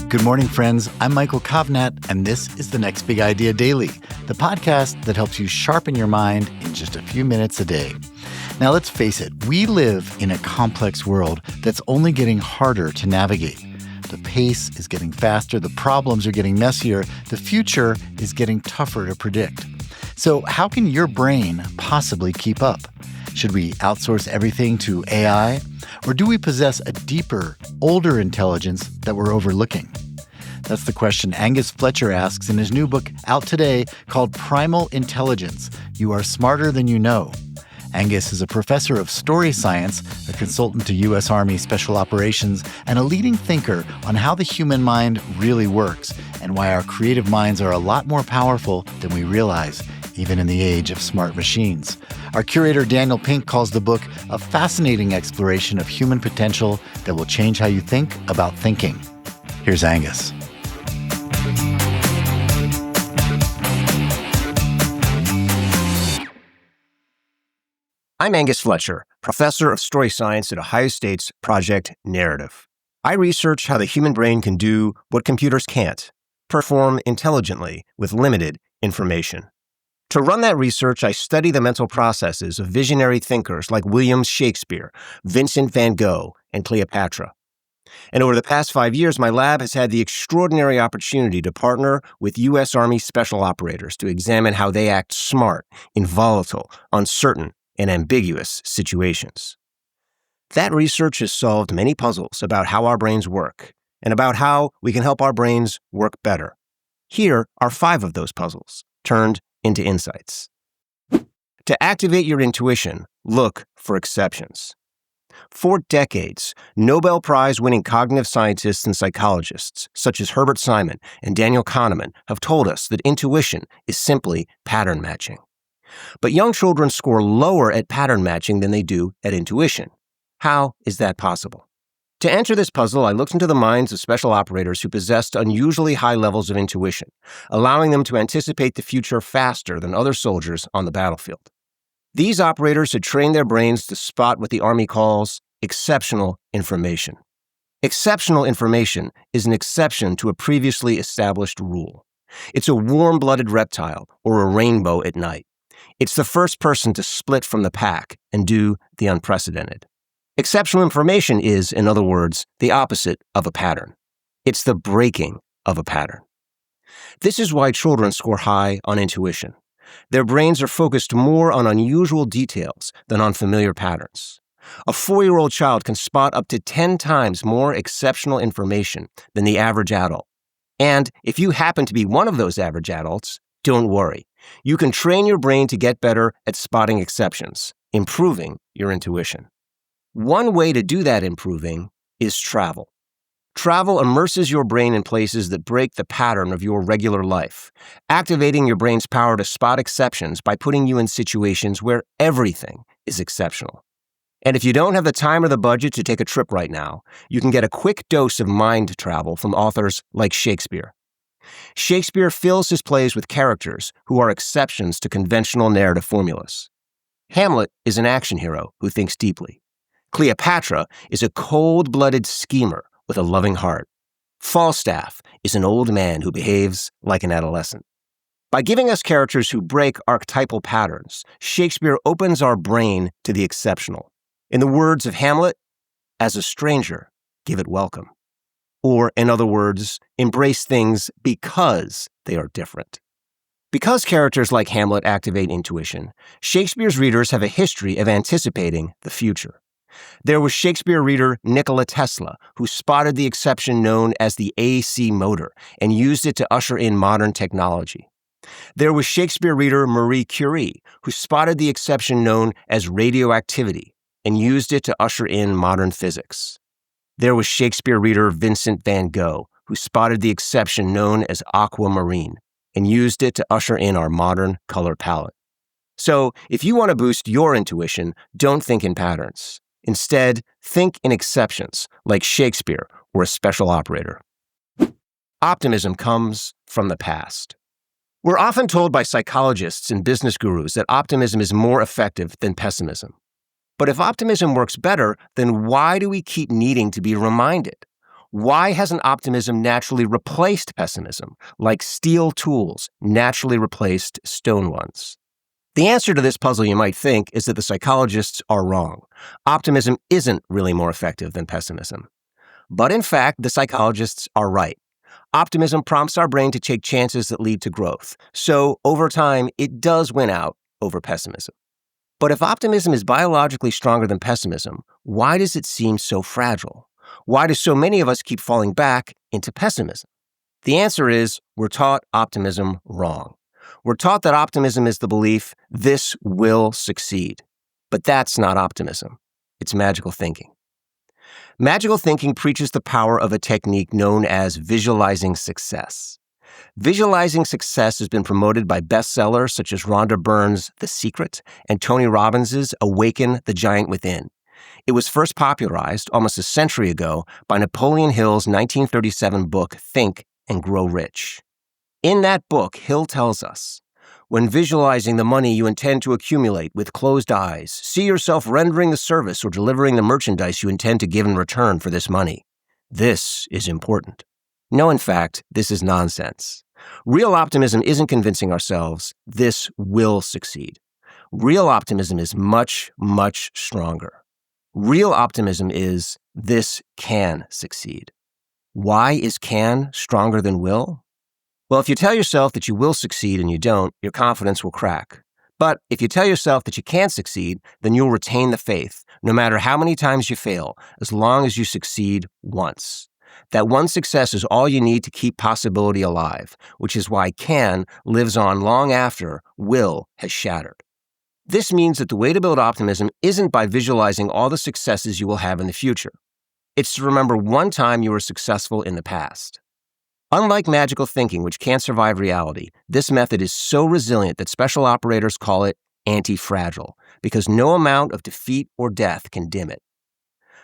Good morning, friends. I'm Michael Kovnat, and this is the Next Big Idea Daily, the podcast that helps you sharpen your mind in just a few minutes a day. Now, let's face it, we live in a complex world that's only getting harder to navigate. The pace is getting faster, the problems are getting messier, the future is getting tougher to predict. So how can your brain possibly keep up? Should we outsource everything to AI? Or do we possess a deeper, older intelligence that we're overlooking? That's the question Angus Fletcher asks in his new book out today called Primal Intelligence. You are smarter than you know. Angus is a professor of story science, a consultant to U.S. Army Special Operations, and a leading thinker on how the human mind really works and why our creative minds are a lot more powerful than we realize, even in the age of smart machines. Our curator, Daniel Pink, calls the book a fascinating exploration of human potential that will change how you think about thinking. Here's Angus. I'm Angus Fletcher, professor of story science at Ohio State's Project Narrative. I research how the human brain can do what computers can't, perform intelligently with limited information. To run that research, I study the mental processes of visionary thinkers like William Shakespeare, Vincent van Gogh, and Cleopatra. And over the past 5 years, my lab has had the extraordinary opportunity to partner with U.S. Army Special Operators to examine how they act smart in volatile, uncertain, and ambiguous situations. That research has solved many puzzles about how our brains work and about how we can help our brains work better. Here are 5 of those puzzles, turned into insights. To activate your intuition, look for exceptions. For decades, Nobel Prize-winning cognitive scientists and psychologists, such as Herbert Simon and Daniel Kahneman, have told us that intuition is simply pattern matching. But young children score lower at pattern matching than they do at intuition. How is that possible? To answer this puzzle, I looked into the minds of special operators who possessed unusually high levels of intuition, allowing them to anticipate the future faster than other soldiers on the battlefield. These operators had trained their brains to spot what the Army calls exceptional information. Exceptional information is an exception to a previously established rule. It's a warm-blooded reptile or a rainbow at night. It's the first person to split from the pack and do the unprecedented. Exceptional information is, in other words, the opposite of a pattern. It's the breaking of a pattern. This is why children score high on intuition. Their brains are focused more on unusual details than on familiar patterns. A 4-year-old child can spot up to 10 times more exceptional information than the average adult. And if you happen to be one of those average adults, don't worry. You can train your brain to get better at spotting exceptions, improving your intuition. One way to do that improving is travel. Travel immerses your brain in places that break the pattern of your regular life, activating your brain's power to spot exceptions by putting you in situations where everything is exceptional. And if you don't have the time or the budget to take a trip right now, you can get a quick dose of mind travel from authors like Shakespeare. Shakespeare fills his plays with characters who are exceptions to conventional narrative formulas. Hamlet is an action hero who thinks deeply. Cleopatra is a cold-blooded schemer with a loving heart. Falstaff is an old man who behaves like an adolescent. By giving us characters who break archetypal patterns, Shakespeare opens our brain to the exceptional. In the words of Hamlet, as a stranger, give it welcome. Or, in other words, embrace things because they are different. Because characters like Hamlet activate intuition, Shakespeare's readers have a history of anticipating the future. There was Shakespeare reader Nikola Tesla, who spotted the exception known as the AC motor and used it to usher in modern technology. There was Shakespeare reader Marie Curie, who spotted the exception known as radioactivity and used it to usher in modern physics. There was Shakespeare reader Vincent van Gogh, who spotted the exception known as aquamarine and used it to usher in our modern color palette. So, if you want to boost your intuition, don't think in patterns. Instead, think in exceptions, like Shakespeare or a special operator. Optimism comes from the past. We're often told by psychologists and business gurus that optimism is more effective than pessimism. But if optimism works better, then why do we keep needing to be reminded? Why hasn't optimism naturally replaced pessimism, like steel tools naturally replaced stone ones? The answer to this puzzle, you might think, is that the psychologists are wrong. Optimism isn't really more effective than pessimism. But in fact, the psychologists are right. Optimism prompts our brain to take chances that lead to growth. So over time, it does win out over pessimism. But if optimism is biologically stronger than pessimism, why does it seem so fragile? Why do so many of us keep falling back into pessimism? The answer is we're taught optimism wrong. We're taught that optimism is the belief this will succeed. But that's not optimism. It's magical thinking. Magical thinking preaches the power of a technique known as visualizing success. Visualizing success has been promoted by bestsellers such as Rhonda Byrne's The Secret and Tony Robbins' Awaken the Giant Within. It was first popularized almost a century ago by Napoleon Hill's 1937 book, Think and Grow Rich. In that book, Hill tells us, when visualizing the money you intend to accumulate with closed eyes, see yourself rendering the service or delivering the merchandise you intend to give in return for this money. This is important. No, in fact, this is nonsense. Real optimism isn't convincing ourselves this will succeed. Real optimism is much, much stronger. Real optimism is this can succeed. Why is can stronger than will? Well, if you tell yourself that you will succeed and you don't, your confidence will crack. But if you tell yourself that you can succeed, then you'll retain the faith, no matter how many times you fail, as long as you succeed once. That one success is all you need to keep possibility alive, which is why can lives on long after will has shattered. This means that the way to build optimism isn't by visualizing all the successes you will have in the future. It's to remember one time you were successful in the past. Unlike magical thinking, which can't survive reality, this method is so resilient that special operators call it anti-fragile, because no amount of defeat or death can dim it.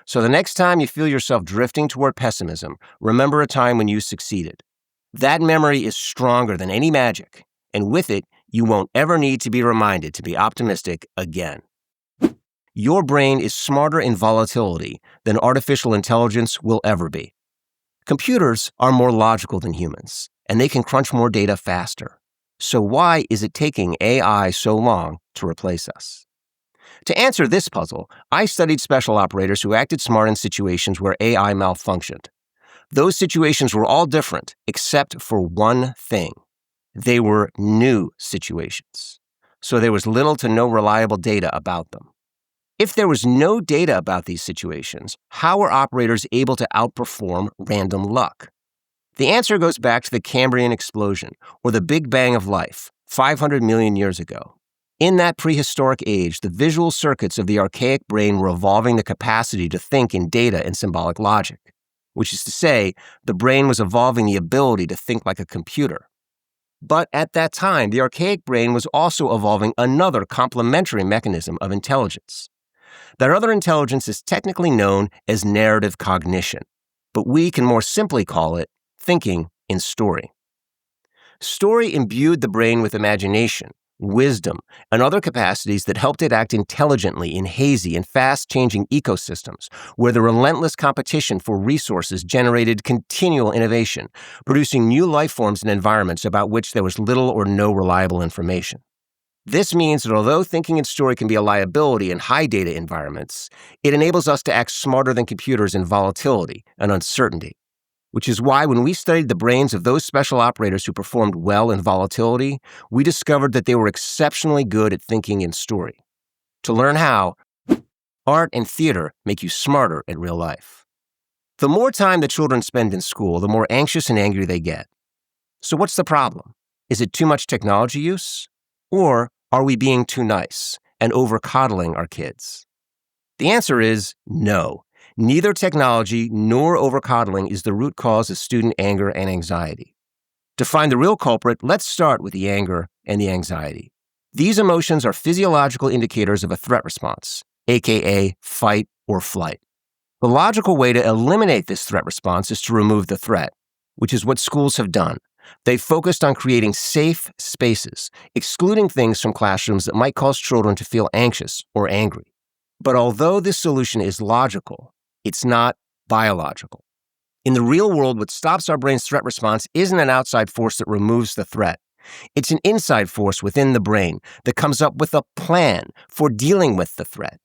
So the next time you feel yourself drifting toward pessimism, remember a time when you succeeded. That memory is stronger than any magic, and with it, you won't ever need to be reminded to be optimistic again. Your brain is smarter in volatility than artificial intelligence will ever be. Computers are more logical than humans, and they can crunch more data faster. So why is it taking AI so long to replace us? To answer this puzzle, I studied special operators who acted smart in situations where AI malfunctioned. Those situations were all different, except for one thing. They were new situations. So there was little to no reliable data about them. If there was no data about these situations, how were operators able to outperform random luck? The answer goes back to the Cambrian explosion, or the Big Bang of life, 500 million years ago. In that prehistoric age, the visual circuits of the archaic brain were evolving the capacity to think in data and symbolic logic, which is to say, the brain was evolving the ability to think like a computer. But at that time, the archaic brain was also evolving another complementary mechanism of intelligence. That other intelligence is technically known as narrative cognition, but we can more simply call it thinking in story. Story imbued the brain with imagination, wisdom, and other capacities that helped it act intelligently in hazy and fast-changing ecosystems where the relentless competition for resources generated continual innovation, producing new life forms and environments about which there was little or no reliable information. This means that although thinking in story can be a liability in high data environments, it enables us to act smarter than computers in volatility and uncertainty, which is why when we studied the brains of those special operators who performed well in volatility, we discovered that they were exceptionally good at thinking in story. To learn how, art and theater make you smarter in real life. The more time that children spend in school, the more anxious and angry they get. So what's the problem? Is it too much technology use? Or are we being too nice and over-coddling our kids? The answer is no. Neither technology nor over-coddling is the root cause of student anger and anxiety. To find the real culprit, let's start with the anger and the anxiety. These emotions are physiological indicators of a threat response, aka fight or flight. The logical way to eliminate this threat response is to remove the threat, which is what schools have done. They focused on creating safe spaces, excluding things from classrooms that might cause children to feel anxious or angry. But although this solution is logical, it's not biological. In the real world, what stops our brain's threat response isn't an outside force that removes the threat. It's an inside force within the brain that comes up with a plan for dealing with the threat.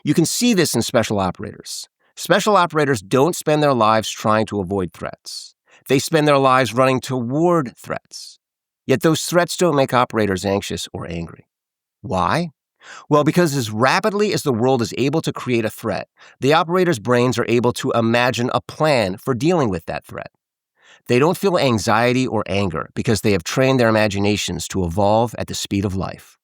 You can see this in special operators. Special operators don't spend their lives trying to avoid threats. They spend their lives running toward threats. Yet those threats don't make operators anxious or angry. Why? Well, because as rapidly as the world is able to create a threat, the operators' brains are able to imagine a plan for dealing with that threat. They don't feel anxiety or anger because they have trained their imaginations to evolve at the speed of life.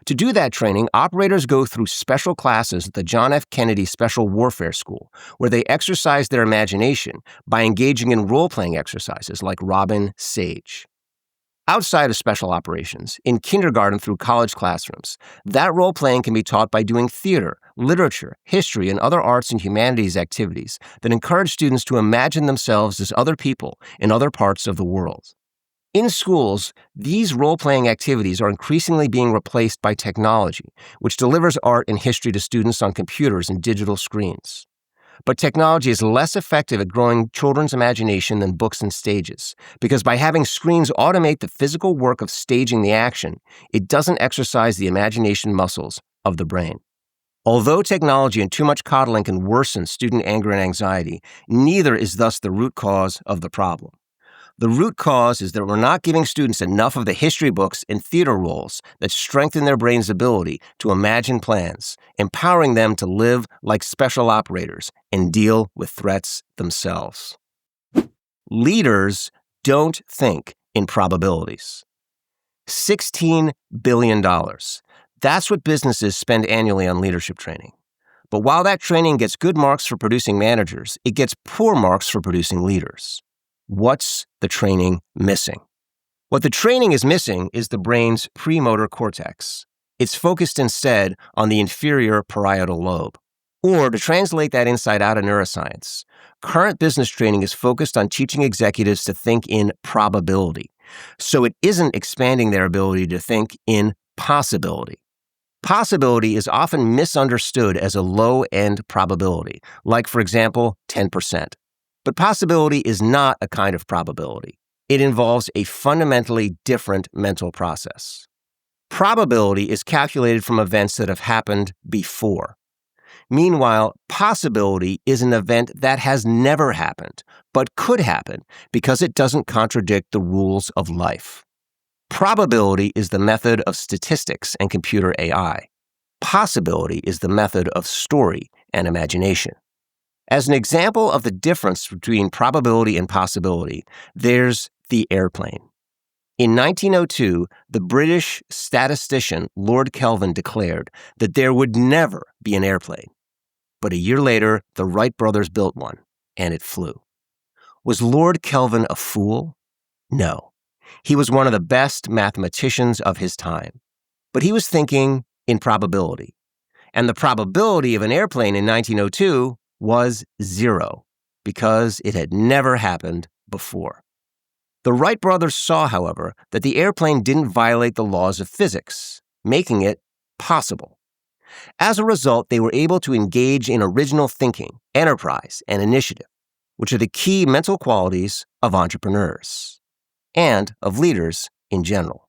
To do that training, operators go through special classes at the John F. Kennedy Special Warfare School, where they exercise their imagination by engaging in role-playing exercises like Robin Sage. Outside of special operations, in kindergarten through college classrooms, that role-playing can be taught by doing theater, literature, history, and other arts and humanities activities that encourage students to imagine themselves as other people in other parts of the world. In schools, these role-playing activities are increasingly being replaced by technology, which delivers art and history to students on computers and digital screens. But technology is less effective at growing children's imagination than books and stages, because by having screens automate the physical work of staging the action, it doesn't exercise the imagination muscles of the brain. Although technology and too much coddling can worsen student anger and anxiety, neither is thus the root cause of the problem. The root cause is that we're not giving students enough of the history books and theater roles that strengthen their brain's ability to imagine plans, empowering them to live like special operators and deal with threats themselves. Leaders don't think in probabilities. $16 billion. That's what businesses spend annually on leadership training. But while that training gets good marks for producing managers, it gets poor marks for producing leaders. What's the training missing? What the training is missing is the brain's premotor cortex. It's focused instead on the inferior parietal lobe. Or to translate that insight out of neuroscience, current business training is focused on teaching executives to think in probability. So it isn't expanding their ability to think in possibility. Possibility is often misunderstood as a low-end probability, like, for example, 10%. But possibility is not a kind of probability. It involves a fundamentally different mental process. Probability is calculated from events that have happened before. Meanwhile, possibility is an event that has never happened, but could happen because it doesn't contradict the rules of life. Probability is the method of statistics and computer AI. Possibility is the method of story and imagination. As an example of the difference between probability and possibility, there's the airplane. In 1902, the British statistician Lord Kelvin declared that there would never be an airplane. But a year later, the Wright brothers built one, and it flew. Was Lord Kelvin a fool? No. He was one of the best mathematicians of his time. But he was thinking in probability. And the probability of an airplane in 1902 was 0, because it had never happened before. The Wright brothers saw, however, that the airplane didn't violate the laws of physics, making it possible. As a result, they were able to engage in original thinking, enterprise, and initiative, which are the key mental qualities of entrepreneurs and of leaders in general.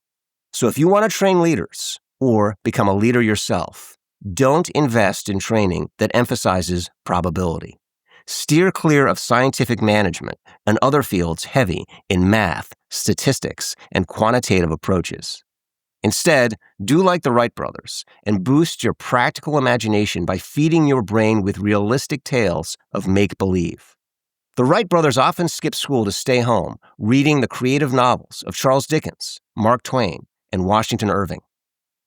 So if you want to train leaders or become a leader yourself, don't invest in training that emphasizes probability. Steer clear of scientific management and other fields heavy in math, statistics, and quantitative approaches. Instead, do like the Wright brothers and boost your practical imagination by feeding your brain with realistic tales of make-believe. The Wright brothers often skip school to stay home, reading the creative novels of Charles Dickens, Mark Twain, and Washington Irving.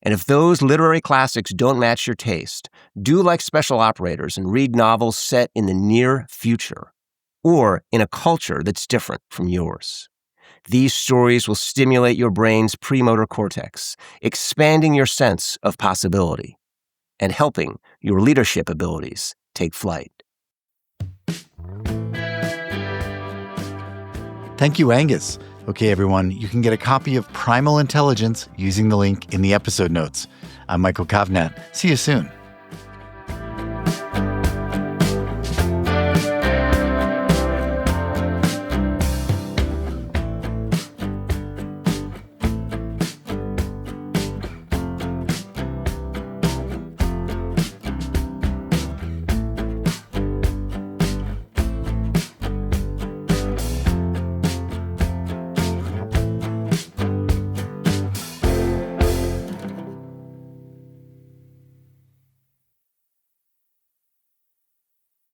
And if those literary classics don't match your taste, do like special operators and read novels set in the near future or in a culture that's different from yours. These stories will stimulate your brain's premotor cortex, expanding your sense of possibility and helping your leadership abilities take flight. Thank you, Angus. Okay, everyone, you can get a copy of Primal Intelligence using the link in the episode notes. I'm Michael Kovnat. See you soon.